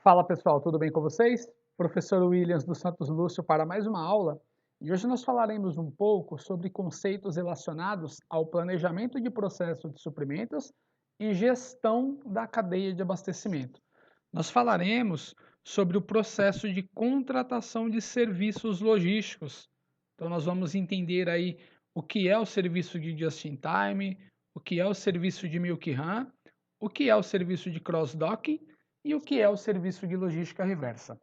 Fala pessoal, tudo bem com vocês? Professor Williams dos Santos Lúcio para mais uma aula e hoje nós falaremos um pouco sobre conceitos relacionados ao planejamento de processo de suprimentos e gestão da cadeia de abastecimento. Nós falaremos sobre o processo de contratação de serviços logísticos. Então nós vamos entender aí o que é o serviço de just-in-time, o que é o serviço de Milk Run, o que é o serviço de cross-docking e o que é o serviço de logística reversa.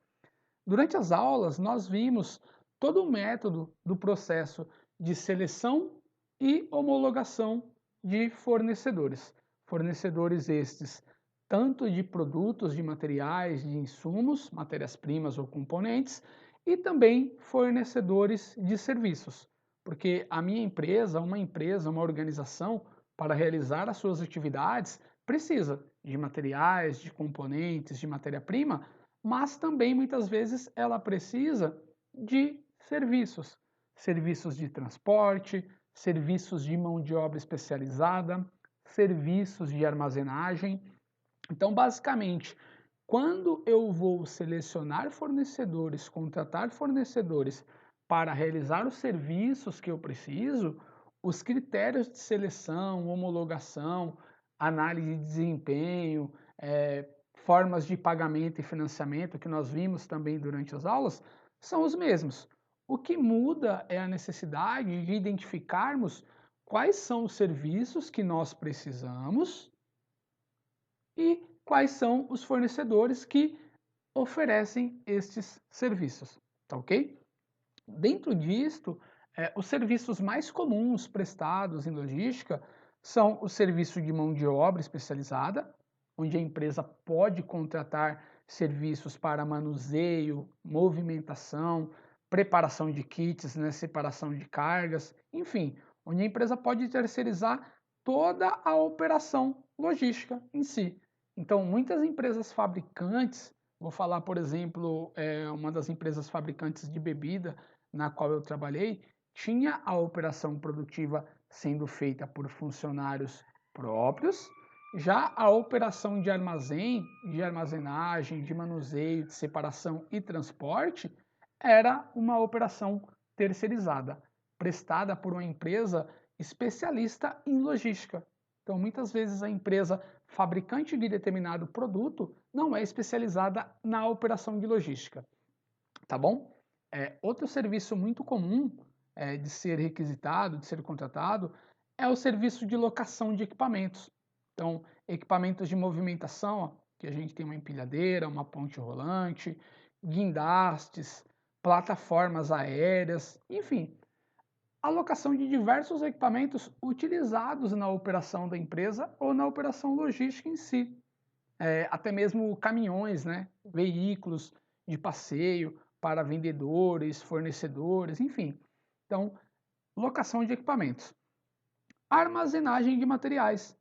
Durante as aulas, nós vimos todo o método do processo de seleção e homologação de fornecedores. Fornecedores estes tanto de produtos, de materiais, de insumos, matérias-primas ou componentes, e também fornecedores de serviços. Porque a minha empresa, uma organização, para realizar as suas atividades, precisa de materiais, de componentes, de matéria-prima, mas também muitas vezes ela precisa de serviços, serviços de transporte, serviços de mão de obra especializada, serviços de armazenagem. Então, basicamente, quando eu vou selecionar fornecedores, contratar fornecedores para realizar os serviços que eu preciso, os critérios de seleção, homologação, análise de desempenho, formas de pagamento e financiamento que nós vimos também durante as aulas, são os mesmos. O que muda é a necessidade de identificarmos quais são os serviços que nós precisamos e quais são os fornecedores que oferecem estes serviços, tá ok? Dentro disto, os serviços mais comuns prestados em logística são o serviço de mão de obra especializada, onde a empresa pode contratar serviços para manuseio, movimentação, preparação de kits, né, separação de cargas, enfim, onde a empresa pode terceirizar toda a operação logística em si. Então, muitas empresas fabricantes, vou falar, por exemplo, uma das empresas fabricantes de bebida, na qual eu trabalhei, tinha a operação produtiva sendo feita por funcionários próprios, já a operação de armazém, de armazenagem, de manuseio, de separação e transporte era uma operação terceirizada, prestada por uma empresa especialista em logística. Então, muitas vezes a empresa fabricante de determinado produto não é especializada na operação de logística, tá bom? Outro serviço muito comum de ser requisitado, de ser contratado, é o serviço de locação de equipamentos. Então, equipamentos de movimentação, ó, que a gente tem uma empilhadeira, uma ponte rolante, guindastes, plataformas aéreas, enfim, a locação de diversos equipamentos utilizados na operação da empresa ou na operação logística em si. Até mesmo caminhões, né? Veículos de passeio para vendedores, fornecedores, enfim. Então, locação de equipamentos. Armazenagem de materiais.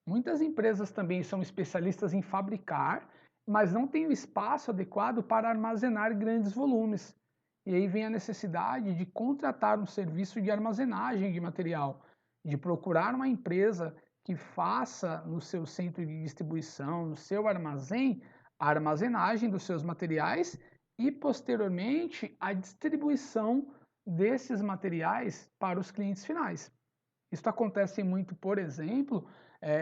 Muitas empresas também são especialistas em fabricar, mas não têm o espaço adequado para armazenar grandes volumes. E aí vem a necessidade de contratar um serviço de armazenagem de material, de procurar uma empresa que faça no seu centro de distribuição, no seu armazém, a armazenagem dos seus materiais e, posteriormente, a distribuição desses materiais para os clientes finais. Isso acontece muito, por exemplo,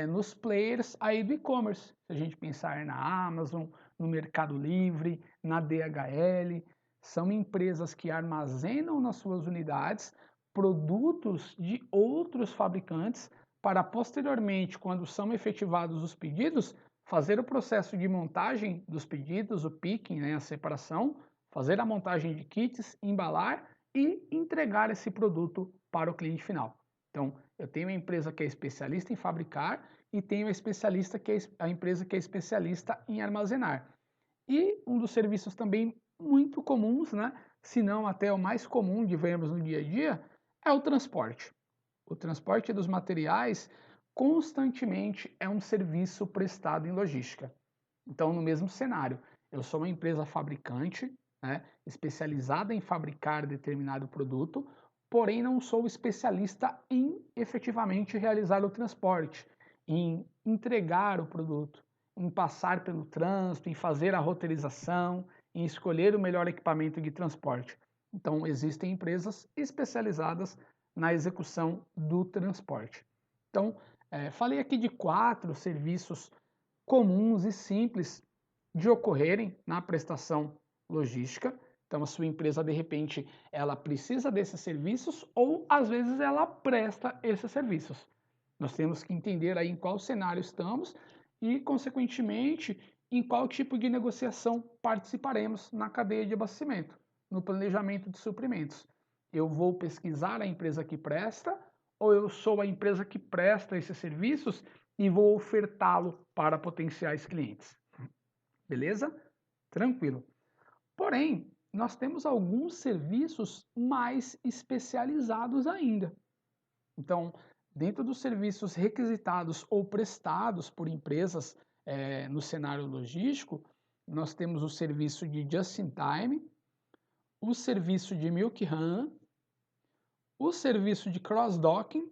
nos players aí do e-commerce. Se a gente pensar na Amazon, no Mercado Livre, na DHL, são empresas que armazenam nas suas unidades produtos de outros fabricantes para posteriormente, quando são efetivados os pedidos, fazer o processo de montagem dos pedidos, o picking, né, a separação, fazer a montagem de kits, embalar e entregar esse produto para o cliente final. Então, eu tenho a empresa que é especialista em fabricar e tenho a empresa que é especialista em armazenar. E um dos serviços também muito comuns, né, se não até o mais comum de vermos no dia a dia, é o transporte. O transporte dos materiais constantemente é um serviço prestado em logística. Então, no mesmo cenário, eu sou uma empresa fabricante, né, especializada em fabricar determinado produto, porém não sou especialista em efetivamente realizar o transporte, em entregar o produto. em passar pelo trânsito, em fazer a roteirização, em escolher o melhor equipamento de transporte. Então, existem empresas especializadas na execução do transporte. Então, falei aqui de 4 serviços comuns e simples de ocorrerem na prestação logística. Então, a sua empresa, de repente, ela precisa desses serviços ou, às vezes, ela presta esses serviços. Nós temos que entender aí em qual cenário estamos e, consequentemente, em qual tipo de negociação participaremos na cadeia de abastecimento, no planejamento de suprimentos. Eu vou pesquisar a empresa que presta ou eu sou a empresa que presta esses serviços e vou ofertá-lo para potenciais clientes? Beleza? Tranquilo. Porém, nós temos alguns serviços mais especializados ainda. Então, dentro dos serviços requisitados ou prestados por empresas no cenário logístico, nós temos o serviço de Just-in-Time, o serviço de Milk Run, o serviço de Cross-Docking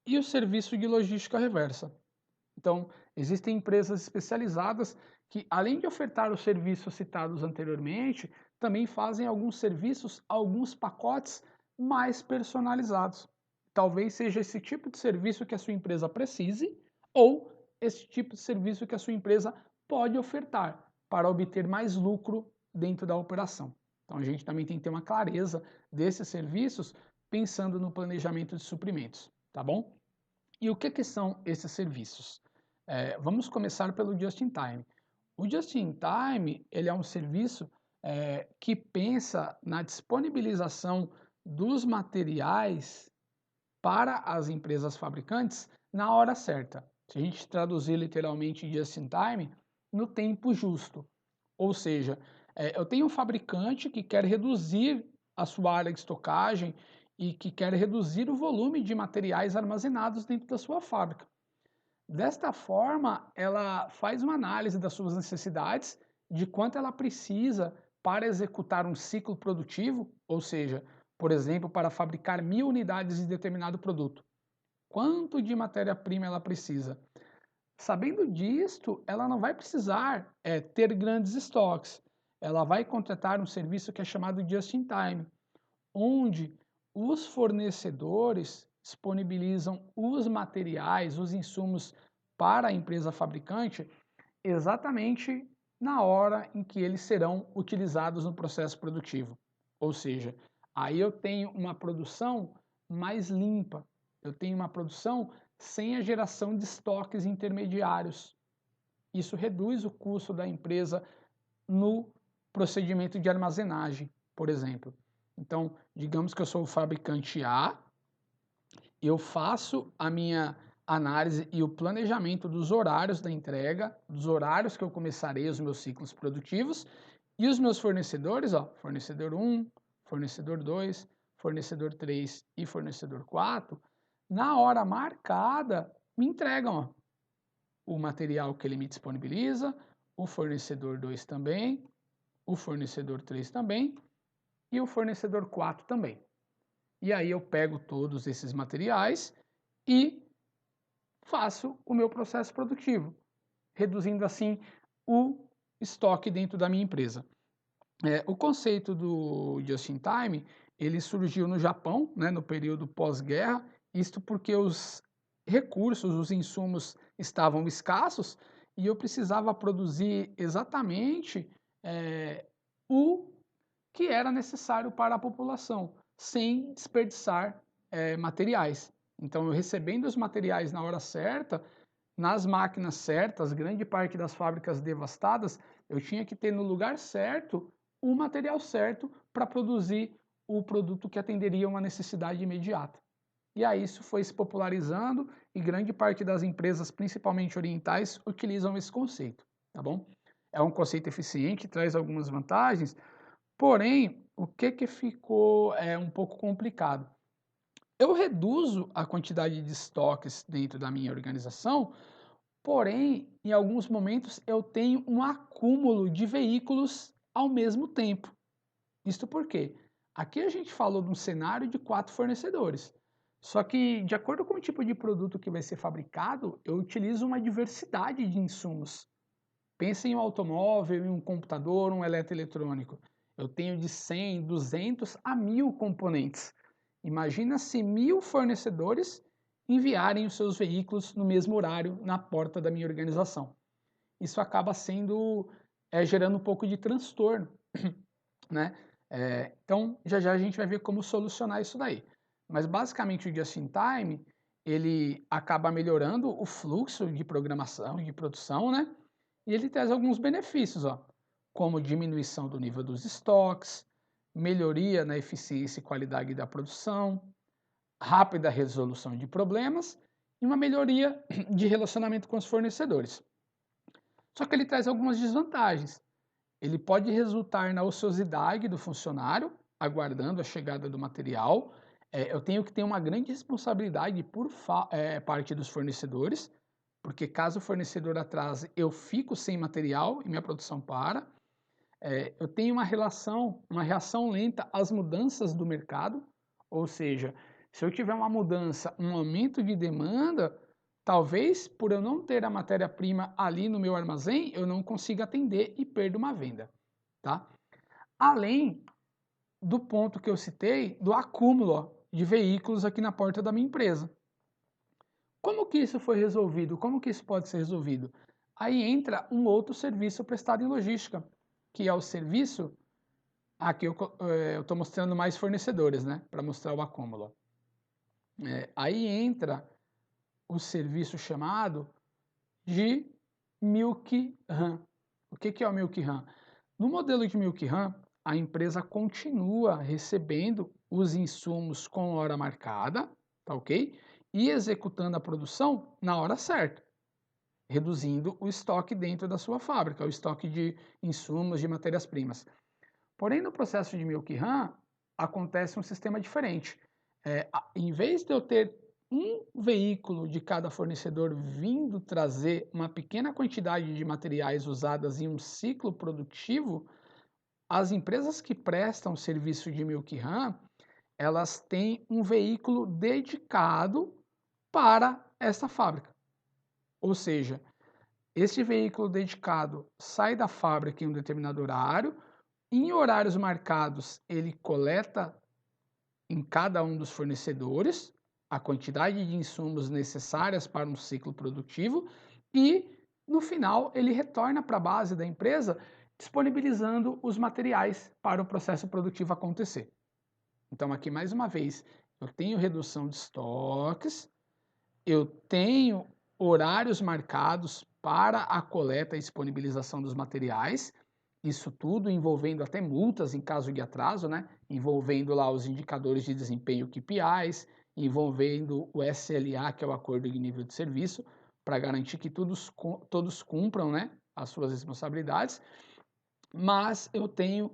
e o serviço de logística reversa. Então, existem empresas especializadas que, além de ofertar os serviços citados anteriormente, também fazem alguns serviços, alguns pacotes mais personalizados. Talvez seja esse tipo de serviço que a sua empresa precise ou esse tipo de serviço que a sua empresa pode ofertar para obter mais lucro dentro da operação. Então, a gente também tem que ter uma clareza desses serviços pensando no planejamento de suprimentos, tá bom? E o que são esses serviços? Vamos começar pelo Just-in-Time. O Just-in-Time ele é um serviço que pensa na disponibilização dos materiais para as empresas fabricantes na hora certa. Se a gente traduzir literalmente Just-in-Time, no tempo justo. Ou seja, eu tenho um fabricante que quer reduzir a sua área de estocagem e que quer reduzir o volume de materiais armazenados dentro da sua fábrica. Desta forma, ela faz uma análise das suas necessidades, de quanto ela precisa para executar um ciclo produtivo, ou seja, por exemplo, para fabricar 1000 unidades de determinado produto. Quanto de matéria-prima ela precisa? Sabendo disto, ela não vai precisar ter grandes estoques. Ela vai contratar um serviço que é chamado Just-in-Time, onde os fornecedores disponibilizam os materiais, os insumos para a empresa fabricante exatamente na hora em que eles serão utilizados no processo produtivo. Ou seja, aí eu tenho uma produção mais limpa, eu tenho uma produção sem a geração de estoques intermediários. Isso reduz o custo da empresa no procedimento de armazenagem, por exemplo. Então, digamos que eu sou o fabricante A, eu faço a minha análise e o planejamento dos horários da entrega, dos horários que eu começarei os meus ciclos produtivos, e os meus fornecedores, fornecedor 1, fornecedor 2, fornecedor 3 e fornecedor 4, na hora marcada, me entregam o material que ele me disponibiliza, o fornecedor 2 também, o fornecedor 3 também e o fornecedor 4 também. E aí eu pego todos esses materiais e faço o meu processo produtivo, reduzindo assim o estoque dentro da minha empresa. O conceito do Just-in-Time, ele surgiu no Japão, né, no período pós-guerra, isto porque os recursos, os insumos estavam escassos e eu precisava produzir exatamente o que era necessário para a população, sem desperdiçar materiais. Então, eu recebendo os materiais na hora certa, nas máquinas certas, grande parte das fábricas devastadas, eu tinha que ter no lugar certo o material certo para produzir o produto que atenderia uma necessidade imediata. E aí isso foi se popularizando e grande parte das empresas, principalmente orientais, utilizam esse conceito, tá bom? É um conceito eficiente, traz algumas vantagens, porém, o que ficou um pouco complicado? Eu reduzo a quantidade de estoques dentro da minha organização, porém, em alguns momentos eu tenho um acúmulo de veículos ao mesmo tempo. Isto por quê? Aqui a gente falou de um cenário de 4 fornecedores. Só que, de acordo com o tipo de produto que vai ser fabricado, eu utilizo uma diversidade de insumos. Pense em um automóvel, em um computador, um eletroeletrônico. Eu tenho de 100, 200 a 1000 componentes. Imagina se 1000 fornecedores enviarem os seus veículos no mesmo horário na porta da minha organização. Isso acaba gerando um pouco de transtorno, né? Então, já já a gente vai ver como solucionar isso daí. Mas basicamente o Just-in-Time, ele acaba melhorando o fluxo de programação e de produção, né? E ele traz alguns benefícios, ó, como diminuição do nível dos estoques, melhoria na eficiência e qualidade da produção, rápida resolução de problemas e uma melhoria de relacionamento com os fornecedores. Só que ele traz algumas desvantagens. Ele pode resultar na ociosidade do funcionário, aguardando a chegada do material. Eu tenho que ter uma grande responsabilidade por parte dos fornecedores, porque caso o fornecedor atrase, eu fico sem material e minha produção para. Eu tenho uma reação lenta às mudanças do mercado, ou seja, se eu tiver uma mudança, um aumento de demanda, talvez por eu não ter a matéria-prima ali no meu armazém, eu não consiga atender e perda uma venda, tá? Além do ponto que eu citei, do acúmulo ó, de veículos aqui na porta da minha empresa. Como que isso foi resolvido? Como que isso pode ser resolvido? Aí entra um outro serviço prestado em logística, que é o serviço. Aqui eu estou mostrando mais fornecedores, né? Para mostrar o acúmulo. Aí entra o serviço chamado de Milk Run. O que é o Milk Run? No modelo de Milk Run, a empresa continua recebendo os insumos com hora marcada, tá ok? E executando a produção na hora certa, reduzindo o estoque dentro da sua fábrica, o estoque de insumos, de matérias-primas. Porém, no processo de Milk Run, acontece um sistema diferente. Em vez de eu ter um veículo de cada fornecedor vindo trazer uma pequena quantidade de materiais usadas em um ciclo produtivo, as empresas que prestam serviço de Milk Run, elas têm um veículo dedicado para essa fábrica. Ou seja, esse veículo dedicado sai da fábrica em um determinado horário, em horários marcados ele coleta em cada um dos fornecedores a quantidade de insumos necessárias para um ciclo produtivo e, no final, ele retorna para a base da empresa disponibilizando os materiais para o processo produtivo acontecer. Então, aqui mais uma vez, eu tenho redução de estoques, eu tenho horários marcados para a coleta e disponibilização dos materiais, isso tudo envolvendo até multas em caso de atraso, né? Envolvendo lá os indicadores de desempenho KPIs, envolvendo o SLA, que é o Acordo de Nível de Serviço, para garantir que todos cumpram, né, as suas responsabilidades, mas eu tenho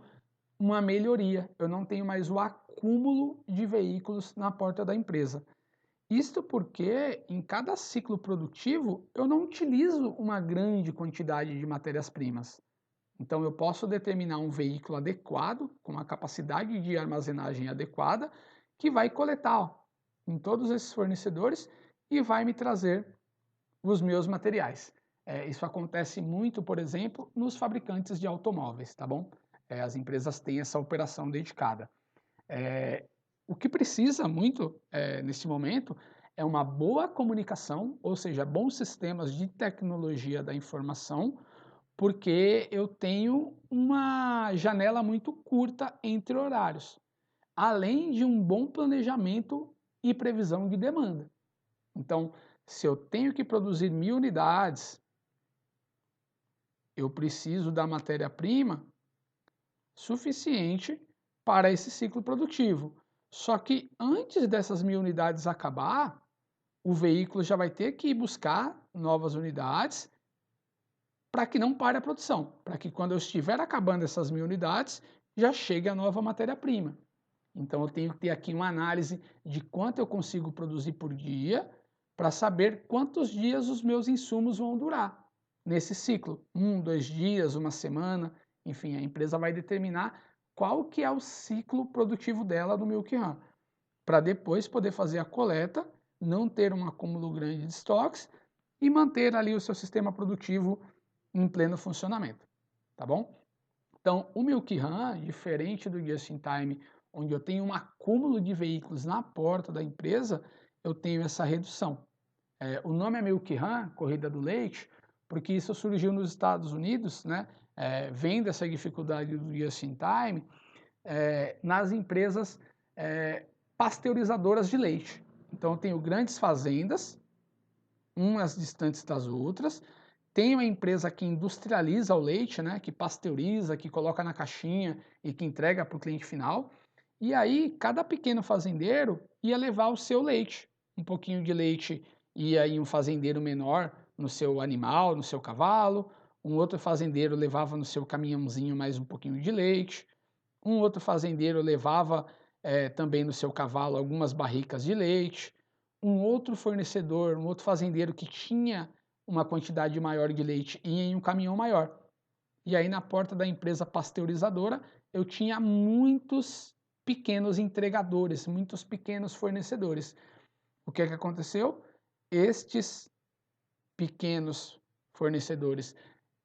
uma melhoria, eu não tenho mais o acúmulo de veículos na porta da empresa. Isto porque em cada ciclo produtivo eu não utilizo uma grande quantidade de matérias-primas. Então eu posso determinar um veículo adequado, com uma capacidade de armazenagem adequada, que vai coletar ó, em todos esses fornecedores e vai me trazer os meus materiais. Isso acontece muito, por exemplo, nos fabricantes de automóveis, tá bom? As empresas têm essa operação dedicada. O que precisa muito nesse momento é uma boa comunicação, ou seja, bons sistemas de tecnologia da informação, porque eu tenho uma janela muito curta entre horários, além de um bom planejamento e previsão de demanda. Então, se eu tenho que produzir 1000 unidades, eu preciso da matéria-prima suficiente para esse ciclo produtivo. Só que antes dessas 1000 unidades acabar, o veículo já vai ter que ir buscar novas unidades para que não pare a produção, para que quando eu estiver acabando essas 1000 unidades, já chegue a nova matéria-prima. Então eu tenho que ter aqui uma análise de quanto eu consigo produzir por dia para saber quantos dias os meus insumos vão durar nesse ciclo. 1, 2 dias, uma semana, enfim, a empresa vai determinar qual que é o ciclo produtivo dela no Milk Run. para depois poder fazer a coleta, não ter um acúmulo grande de estoques e manter ali o seu sistema produtivo em pleno funcionamento, tá bom? Então, o Milk Run, diferente do Just in Time, onde eu tenho um acúmulo de veículos na porta da empresa, eu tenho essa redução. O nome é Milk Run, corrida do leite, porque isso surgiu nos Estados Unidos, né? Vendo essa dificuldade do Just in Time, nas empresas pasteurizadoras de leite. Então, eu tenho grandes fazendas, umas distantes das outras. Tem uma empresa que industrializa o leite, né, que pasteuriza, que coloca na caixinha e que entrega para o cliente final. E aí, cada pequeno fazendeiro ia levar o seu leite. Um pouquinho de leite ia em um fazendeiro menor no seu animal, no seu cavalo. Um outro fazendeiro levava no seu caminhãozinho mais um pouquinho de leite. Um outro fazendeiro levava também no seu cavalo algumas barricas de leite. Um outro fornecedor, um outro fazendeiro que tinha uma quantidade maior de leite ia em um caminhão maior. E aí na porta da empresa pasteurizadora eu tinha muitos pequenos entregadores, muitos pequenos fornecedores. O que aconteceu? Estes pequenos fornecedores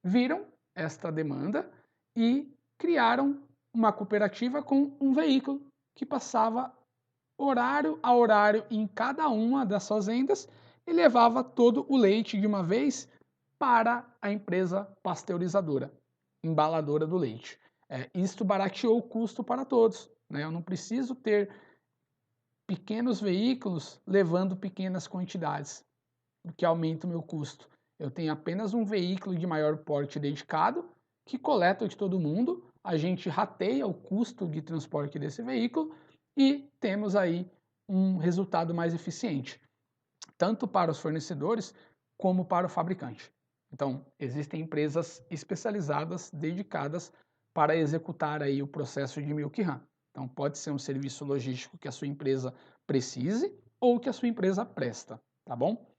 viram esta demanda e criaram uma cooperativa com um veículo que passava horário a horário em cada uma das fazendas e levava todo o leite de uma vez para a empresa pasteurizadora, embaladora do leite. Isto barateou o custo para todos, né? Eu não preciso ter pequenos veículos levando pequenas quantidades, o que aumenta o meu custo. Eu tenho apenas um veículo de maior porte dedicado que coleta de todo mundo, a gente rateia o custo de transporte desse veículo e temos aí um resultado mais eficiente, tanto para os fornecedores como para o fabricante. Então, existem empresas especializadas, dedicadas para executar aí o processo de Milk Run. Então, pode ser um serviço logístico que a sua empresa precise ou que a sua empresa presta, tá bom?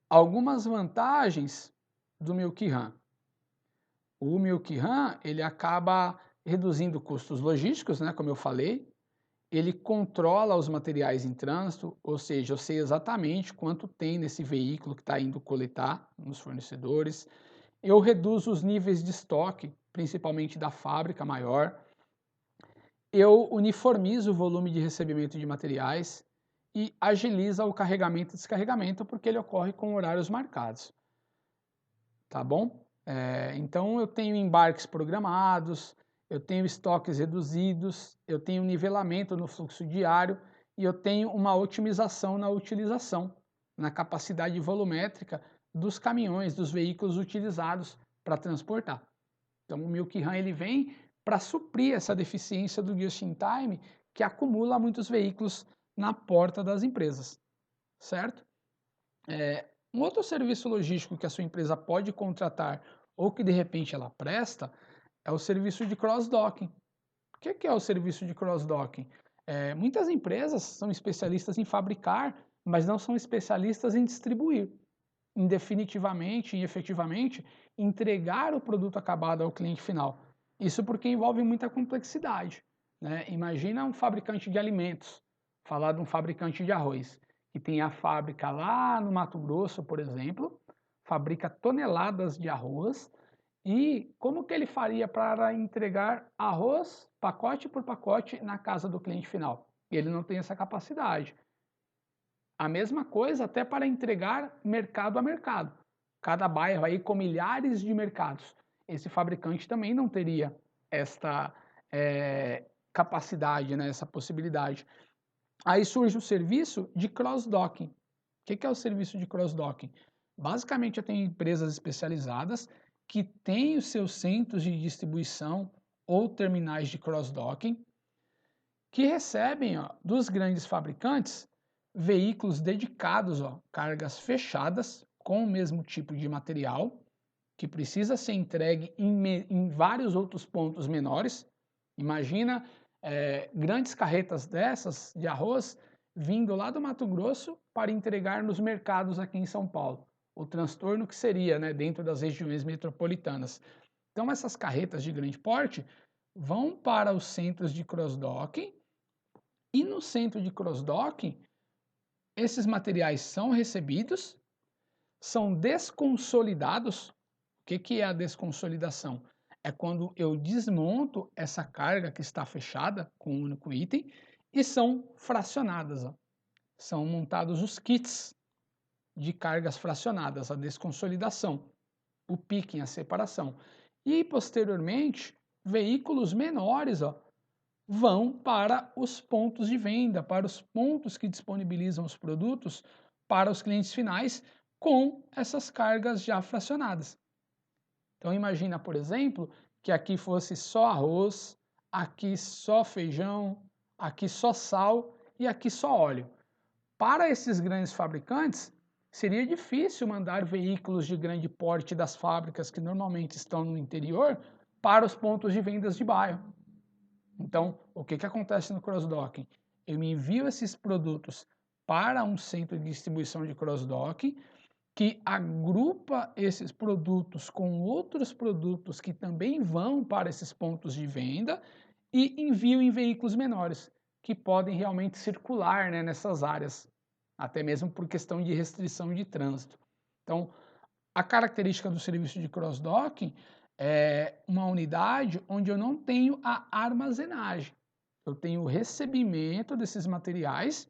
Algumas vantagens do Milk Run. O Milk Run, ele acaba reduzindo custos logísticos, né, como eu falei. Ele controla os materiais em trânsito, ou seja, eu sei exatamente quanto tem nesse veículo que está indo coletar nos fornecedores. Eu reduzo os níveis de estoque, principalmente da fábrica maior. Eu uniformizo o volume de recebimento de materiais e agiliza o carregamento e descarregamento, porque ele ocorre com horários marcados. Tá bom? Então eu tenho embarques programados, eu tenho estoques reduzidos, eu tenho nivelamento no fluxo diário e eu tenho uma otimização na utilização, na capacidade volumétrica dos caminhões, dos veículos utilizados para transportar. Então o Milk Run ele vem para suprir essa deficiência do Just in Time que acumula muitos veículos na porta das empresas, certo? Um outro serviço logístico que a sua empresa pode contratar ou que de repente ela presta é o serviço de cross-docking. O que é o serviço de cross-docking? Muitas empresas são especialistas em fabricar, mas não são especialistas em distribuir, em definitivamente e efetivamente entregar o produto acabado ao cliente final. Isso porque envolve muita complexidade, né? Imagina um fabricante de alimentos, falar de um fabricante de arroz, que tem a fábrica lá no Mato Grosso, por exemplo, fabrica toneladas de arroz, e como que ele faria para entregar arroz, pacote por pacote, na casa do cliente final? Ele não tem essa capacidade. A mesma coisa até para entregar mercado a mercado. Cada bairro aí com milhares de mercados. Esse fabricante também não teria esta capacidade, né, essa possibilidade. Aí surge o serviço de cross-docking. O que é o serviço de cross-docking? Basicamente, eu tenho empresas especializadas que têm os seus centros de distribuição ou terminais de cross-docking, que recebem dos grandes fabricantes veículos dedicados, cargas fechadas com o mesmo tipo de material, que precisa ser entregue em vários outros pontos menores. Imagina grandes carretas dessas de arroz vindo lá do Mato Grosso para entregar nos mercados aqui em São Paulo. O transtorno que seria, né, dentro das regiões metropolitanas. Então essas carretas de grande porte vão para os centros de cross-docking E no centro de cross-docking, esses materiais são recebidos, são desconsolidados. O que é a desconsolidação? É quando eu desmonto essa carga que está fechada com um único item e são fracionadas. Ó. São montados os kits de cargas fracionadas, a desconsolidação, o picking, a separação. E, posteriormente, veículos menores vão para os pontos de venda, para os pontos que disponibilizam os produtos para os clientes finais com essas cargas já fracionadas. Então, imagina, por exemplo, que aqui fosse só arroz, aqui só feijão, aqui só sal e aqui só óleo. Para esses grandes fabricantes, seria difícil mandar veículos de grande porte das fábricas que normalmente estão no interior para os pontos de vendas de bairro. Então, o que acontece no cross-docking? Eu me envio esses produtos para um centro de distribuição de cross-docking, que agrupa esses produtos com outros produtos que também vão para esses pontos de venda e envio em veículos menores, que podem realmente circular, né, nessas áreas, até mesmo por questão de restrição de trânsito. Então, a característica do serviço de cross-docking é uma unidade onde eu não tenho a armazenagem, eu tenho o recebimento desses materiais,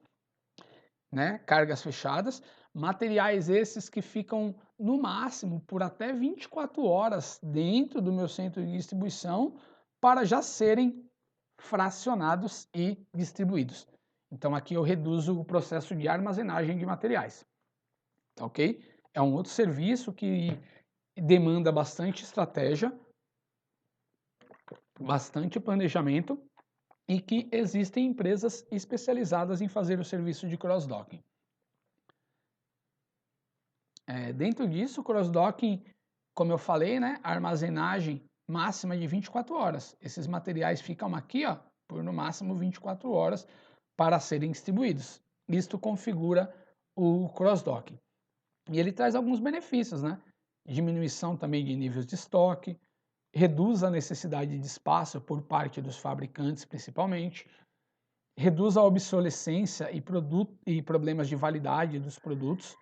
né, cargas fechadas, materiais esses que ficam no máximo por até 24 horas dentro do meu centro de distribuição para já serem fracionados e distribuídos. Então aqui eu reduzo o processo de armazenagem de materiais, tá ok? É um outro serviço que demanda bastante estratégia, bastante planejamento e que existem empresas especializadas em fazer o serviço de cross-docking. Dentro disso, o cross-docking, como eu falei, né, a armazenagem máxima de 24 horas. Esses materiais ficam aqui por no máximo 24 horas para serem distribuídos. Isto configura o cross-docking. E ele traz alguns benefícios, né? Diminuição também de níveis de estoque, reduz a necessidade de espaço por parte dos fabricantes, principalmente, reduz a obsolescência e problemas de validade dos produtos,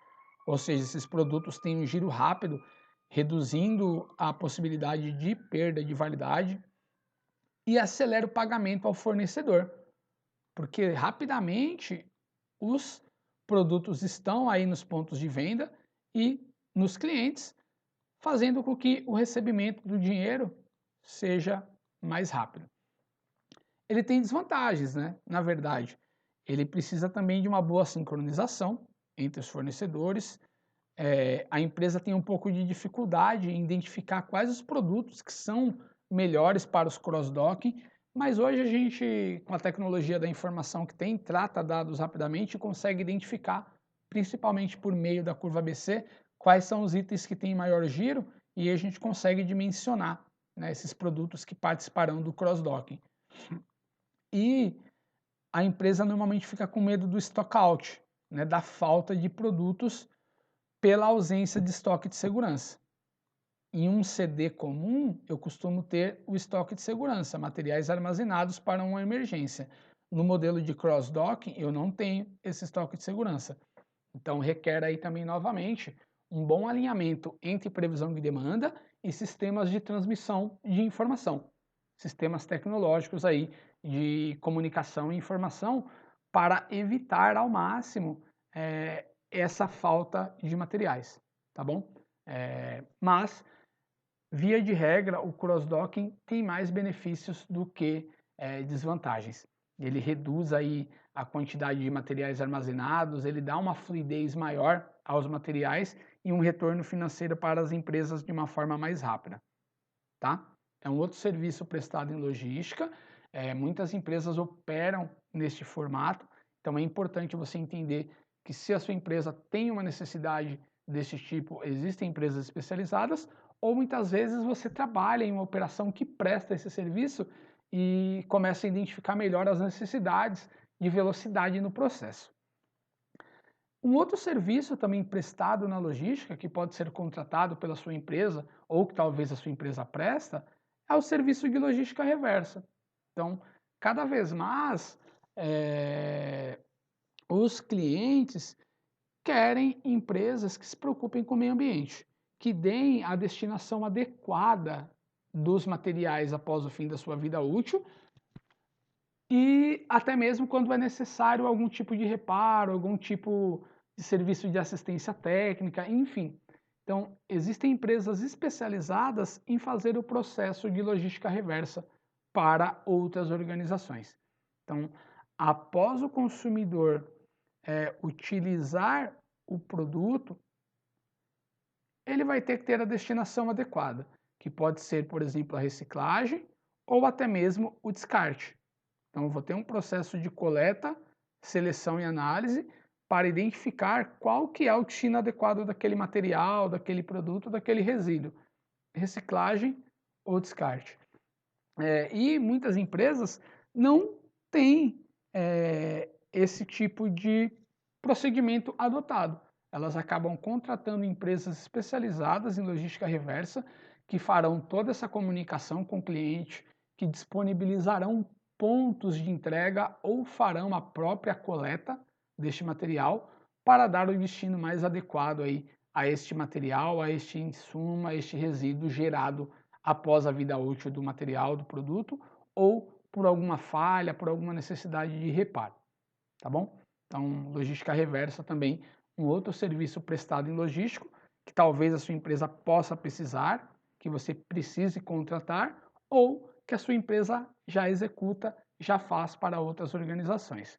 ou seja, esses produtos têm um giro rápido, reduzindo a possibilidade de perda de validade, e acelera o pagamento ao fornecedor, porque rapidamente os produtos estão aí nos pontos de venda e nos clientes, fazendo com que o recebimento do dinheiro seja mais rápido. Ele tem desvantagens, né? Na verdade, ele precisa também de uma boa sincronização entre os fornecedores. A empresa tem um pouco de dificuldade em identificar quais os produtos que são melhores para os cross-docking, mas hoje a gente, com a tecnologia da informação que tem, trata dados rapidamente e consegue identificar, principalmente por meio da curva ABC, quais são os itens que têm maior giro e a gente consegue dimensionar, né, esses produtos que participarão do cross-docking. E a empresa normalmente fica com medo do stock out, né, da falta de produtos pela ausência de estoque de segurança. Em um CD comum, eu costumo ter o estoque de segurança, materiais armazenados para uma emergência. No modelo de cross-docking, eu não tenho esse estoque de segurança. Então, requer aí também, novamente, um bom alinhamento entre previsão de demanda e sistemas de transmissão de informação. Sistemas tecnológicos aí de comunicação e informação para evitar ao máximo essa falta de materiais, tá bom? Mas, via de regra, o cross-docking tem mais benefícios do que desvantagens. Ele reduz aí a quantidade de materiais armazenados, ele dá uma fluidez maior aos materiais e um retorno financeiro para as empresas de uma forma mais rápida, tá? É um outro serviço prestado em logística, muitas empresas operam neste formato, então é importante você entender que se a sua empresa tem uma necessidade desse tipo, existem empresas especializadas, ou muitas vezes você trabalha em uma operação que presta esse serviço e começa a identificar melhor as necessidades de velocidade no processo. Um outro serviço também prestado na logística, que pode ser contratado pela sua empresa, ou que talvez a sua empresa presta, é o serviço de logística reversa. Então, cada vez mais, os clientes querem empresas que se preocupem com o meio ambiente, que deem a destinação adequada dos materiais após o fim da sua vida útil e até mesmo quando é necessário algum tipo de reparo, algum tipo de serviço de assistência técnica, enfim. Então, existem empresas especializadas em fazer o processo de logística reversa para outras organizações. Então, após o consumidor utilizar o produto, ele vai ter que ter a destinação adequada, que pode ser, por exemplo, a reciclagem ou até mesmo o descarte. Então, eu vou ter um processo de coleta, seleção e análise para identificar qual que é o destino adequado daquele material, daquele produto, daquele resíduo. Reciclagem ou descarte. E muitas empresas não têm esse tipo de procedimento adotado. Elas acabam contratando empresas especializadas em logística reversa, que farão toda essa comunicação com o cliente, que disponibilizarão pontos de entrega ou farão a própria coleta deste material para dar o destino mais adequado aí a este material, a este insumo, a este resíduo gerado após a vida útil do material, do produto, ou por alguma falha, por alguma necessidade de reparo, tá bom? Então, logística reversa também, um outro serviço prestado em logístico, que talvez a sua empresa possa precisar, que você precise contratar, ou que a sua empresa já executa, já faz para outras organizações.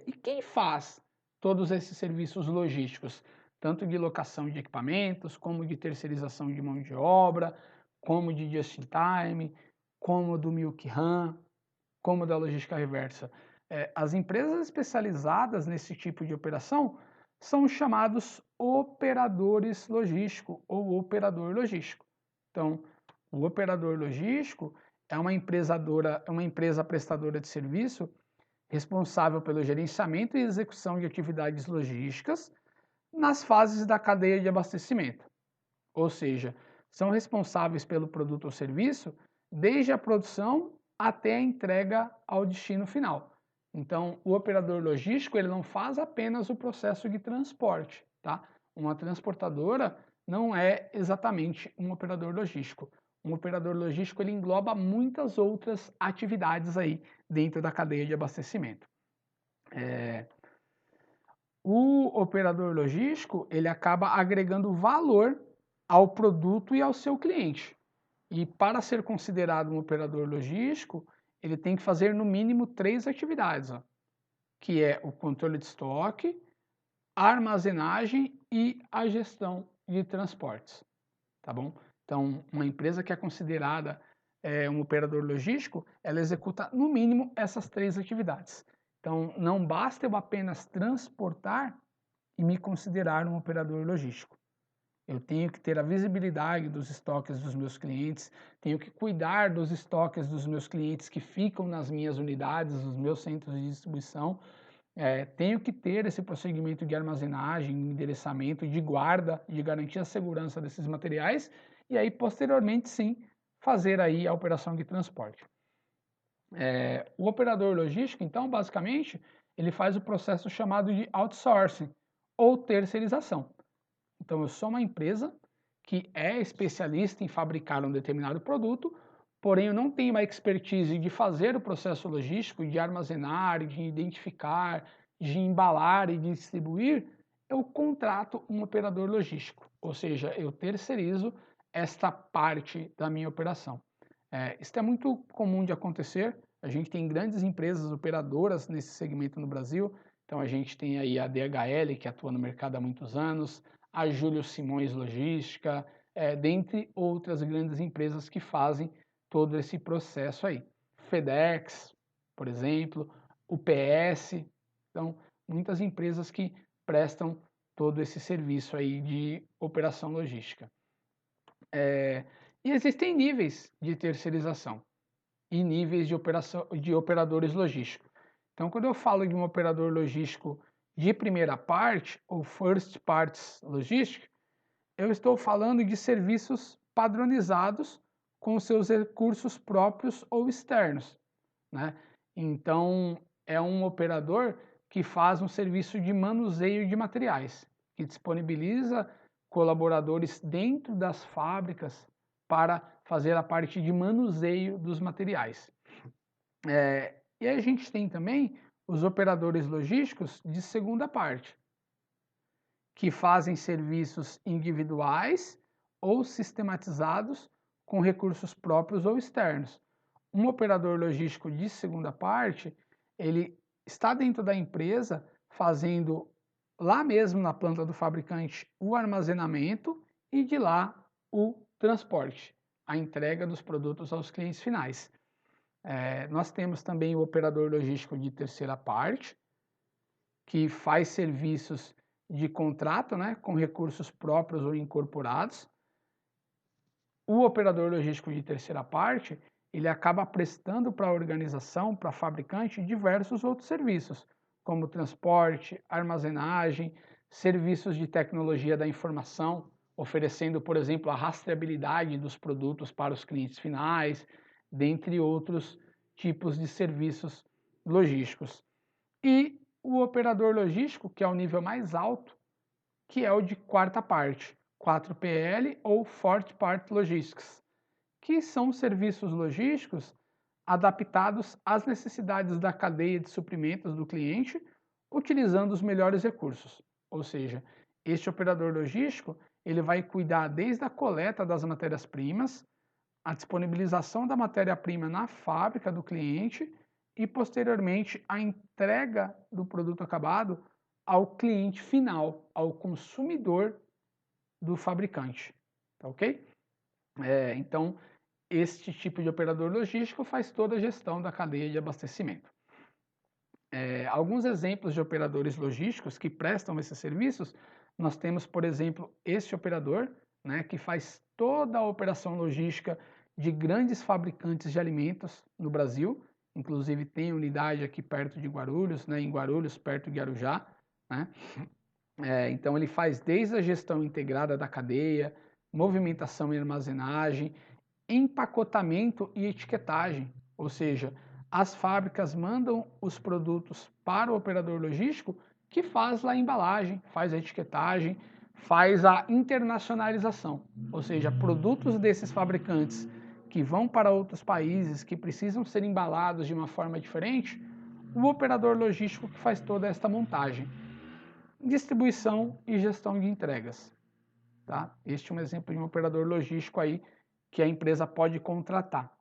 E quem faz todos esses serviços logísticos, tanto de locação de equipamentos, como de terceirização de mão de obra, como de just-in-time, como do Milk Run, como da logística reversa? As empresas especializadas nesse tipo de operação são chamados operadores logísticos ou operador logístico. Então, o operador logístico é uma empresa prestadora de serviço responsável pelo gerenciamento e execução de atividades logísticas nas fases da cadeia de abastecimento. Ou seja, são responsáveis pelo produto ou serviço desde a produção até a entrega ao destino final. Então, o operador logístico ele não faz apenas o processo de transporte, tá? Uma transportadora não é exatamente um operador logístico. Um operador logístico ele engloba muitas outras atividades aí dentro da cadeia de abastecimento. O operador logístico ele acaba agregando valor ao produto e ao seu cliente. E para ser considerado um operador logístico, ele tem que fazer no mínimo 3 atividades, ó, que é o controle de estoque, a armazenagem e a gestão de transportes, tá bom? Então, uma empresa que é considerada um operador logístico, ela executa no mínimo essas 3 atividades. Então, não basta eu apenas transportar e me considerar um operador logístico. Eu tenho que ter a visibilidade dos estoques dos meus clientes, tenho que cuidar dos estoques dos meus clientes que ficam nas minhas unidades, nos meus centros de distribuição, tenho que ter esse procedimento de armazenagem, endereçamento, de guarda, de garantir a segurança desses materiais e aí posteriormente sim fazer aí a operação de transporte. O operador logístico, então, basicamente, ele faz o processo chamado de outsourcing ou terceirização. Então, eu sou uma empresa que é especialista em fabricar um determinado produto, porém eu não tenho uma expertise de fazer o processo logístico, de armazenar, de identificar, de embalar e de distribuir, eu contrato um operador logístico, ou seja, eu terceirizo esta parte da minha operação. Isso é muito comum de acontecer, a gente tem grandes empresas operadoras nesse segmento no Brasil, então a gente tem aí a DHL, que atua no mercado há muitos anos, a Júlio Simões Logística, dentre outras grandes empresas que fazem todo esse processo aí. FedEx, por exemplo, UPS, então muitas empresas que prestam todo esse serviço aí de operação logística. E existem níveis de terceirização e níveis de operadores logísticos. Então, quando eu falo de um operador logístico de primeira parte, ou first parties logistics, eu estou falando de serviços padronizados com seus recursos próprios ou externos, né? Então, é um operador que faz um serviço de manuseio de materiais, que disponibiliza colaboradores dentro das fábricas para fazer a parte de manuseio dos materiais. E a gente tem também os operadores logísticos de segunda parte, que fazem serviços individuais ou sistematizados com recursos próprios ou externos. Um operador logístico de segunda parte, ele está dentro da empresa fazendo lá mesmo na planta do fabricante o armazenamento e de lá o transporte, a entrega dos produtos aos clientes finais. Nós temos também o operador logístico de terceira parte, que faz serviços de contrato, né, com recursos próprios ou incorporados. O operador logístico de terceira parte, ele acaba prestando para a organização, para a fabricante, diversos outros serviços, como transporte, armazenagem, serviços de tecnologia da informação, oferecendo, por exemplo, a rastreabilidade dos produtos para os clientes finais, dentre outros tipos de serviços logísticos. E o operador logístico, que é o nível mais alto, que é o de quarta parte, 4PL ou Fourth Part Logistics, que são serviços logísticos adaptados às necessidades da cadeia de suprimentos do cliente, utilizando os melhores recursos. Ou seja, este operador logístico, ele vai cuidar desde a coleta das matérias-primas, a disponibilização da matéria-prima na fábrica do cliente e, posteriormente, a entrega do produto acabado ao cliente final, ao consumidor do fabricante, tá ok? Então, este tipo de operador logístico faz toda a gestão da cadeia de abastecimento. Alguns exemplos de operadores logísticos que prestam esses serviços, nós temos, por exemplo, este operador, né, que faz toda a operação logística de grandes fabricantes de alimentos no Brasil, inclusive tem unidade aqui perto de Guarulhos, né, em Guarulhos, perto de Arujá, né? Então ele faz desde a gestão integrada da cadeia, movimentação e armazenagem, empacotamento e etiquetagem, ou seja, as fábricas mandam os produtos para o operador logístico que faz lá a embalagem, faz a etiquetagem, faz a internacionalização, ou seja, produtos desses fabricantes que vão para outros países, que precisam ser embalados de uma forma diferente, o operador logístico que faz toda esta montagem. Distribuição e gestão de entregas. Tá? Este é um exemplo de um operador logístico aí que a empresa pode contratar.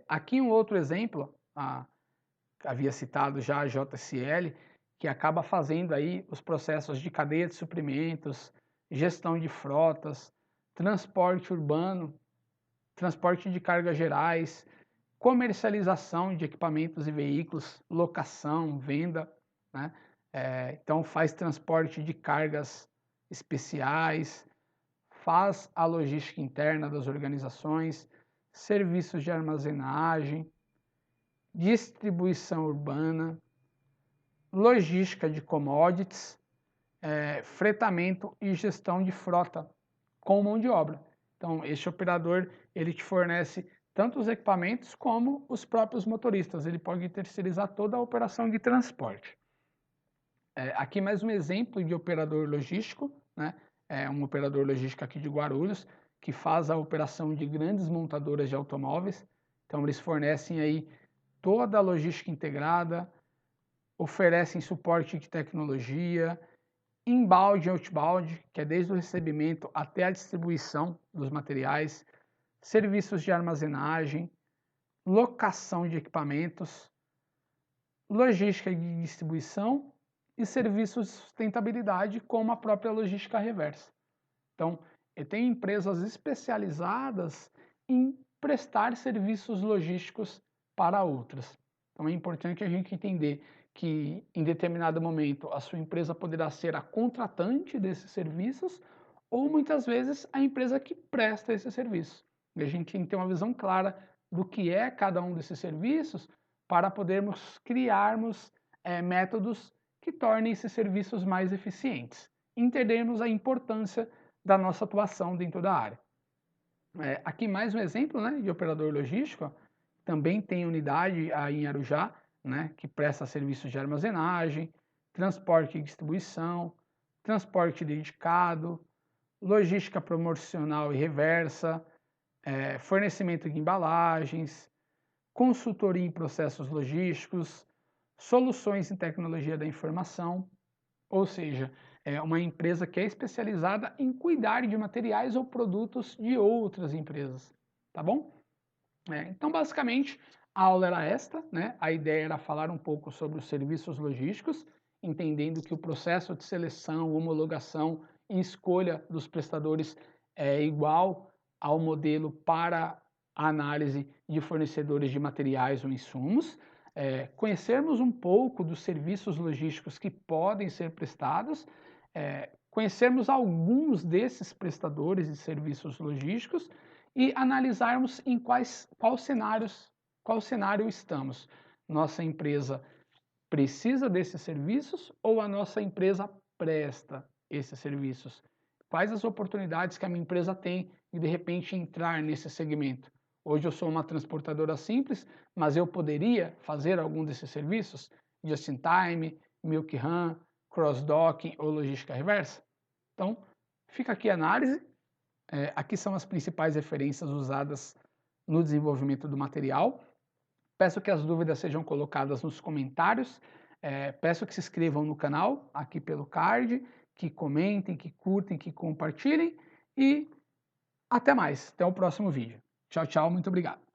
Aqui um outro exemplo, havia citado já a JCL, que acaba fazendo aí os processos de cadeia de suprimentos, gestão de frotas, transporte urbano, transporte de cargas gerais, comercialização de equipamentos e veículos, locação, venda, né? Então faz transporte de cargas especiais, faz a logística interna das organizações, serviços de armazenagem, distribuição urbana, logística de commodities, fretamento e gestão de frota com mão de obra. Então, este operador, ele te fornece tanto os equipamentos como os próprios motoristas. Ele pode terceirizar toda a operação de transporte. Aqui mais um exemplo de operador logístico, né? Um operador logístico aqui de Guarulhos, que faz a operação de grandes montadoras de automóveis. Então, eles fornecem aí toda a logística integrada, oferecem suporte de tecnologia, inbound e outbound, que é desde o recebimento até a distribuição dos materiais, serviços de armazenagem, locação de equipamentos, logística de distribuição e serviços de sustentabilidade, como a própria logística reversa. Então, tem empresas especializadas em prestar serviços logísticos para outras. Então, é importante a gente entender que, em determinado momento, a sua empresa poderá ser a contratante desses serviços ou, muitas vezes, a empresa que presta esse serviço. E a gente tem que ter uma visão clara do que é cada um desses serviços para podermos criarmos métodos que tornem esses serviços mais eficientes. Entendermos a importância da nossa atuação dentro da área. Aqui mais um exemplo, né, de operador logístico. Também tem unidade aí em Arujá, né, que presta serviços de armazenagem, transporte e distribuição, transporte dedicado, logística promocional e reversa, fornecimento de embalagens, consultoria em processos logísticos, soluções em tecnologia da informação, ou seja, é uma empresa que é especializada em cuidar de materiais ou produtos de outras empresas, tá bom? Então, basicamente, a aula era esta, né? A ideia era falar um pouco sobre os serviços logísticos, entendendo que o processo de seleção, homologação e escolha dos prestadores é igual ao modelo para a análise de fornecedores de materiais ou insumos, conhecermos um pouco dos serviços logísticos que podem ser prestados, conhecermos alguns desses prestadores de serviços logísticos e analisarmos em qual cenário estamos. Nossa empresa precisa desses serviços ou a nossa empresa presta esses serviços? Quais as oportunidades que a minha empresa tem de repente entrar nesse segmento? Hoje eu sou uma transportadora simples, mas eu poderia fazer algum desses serviços? Just in time, Milk Run, Cross-docking ou logística reversa? Então, fica aqui a análise. Aqui são as principais referências usadas no desenvolvimento do material. Peço que as dúvidas sejam colocadas nos comentários. Peço que se inscrevam no canal, aqui pelo card, que comentem, que curtem, que compartilhem. E até mais. Até o próximo vídeo. Tchau, tchau. Muito obrigado.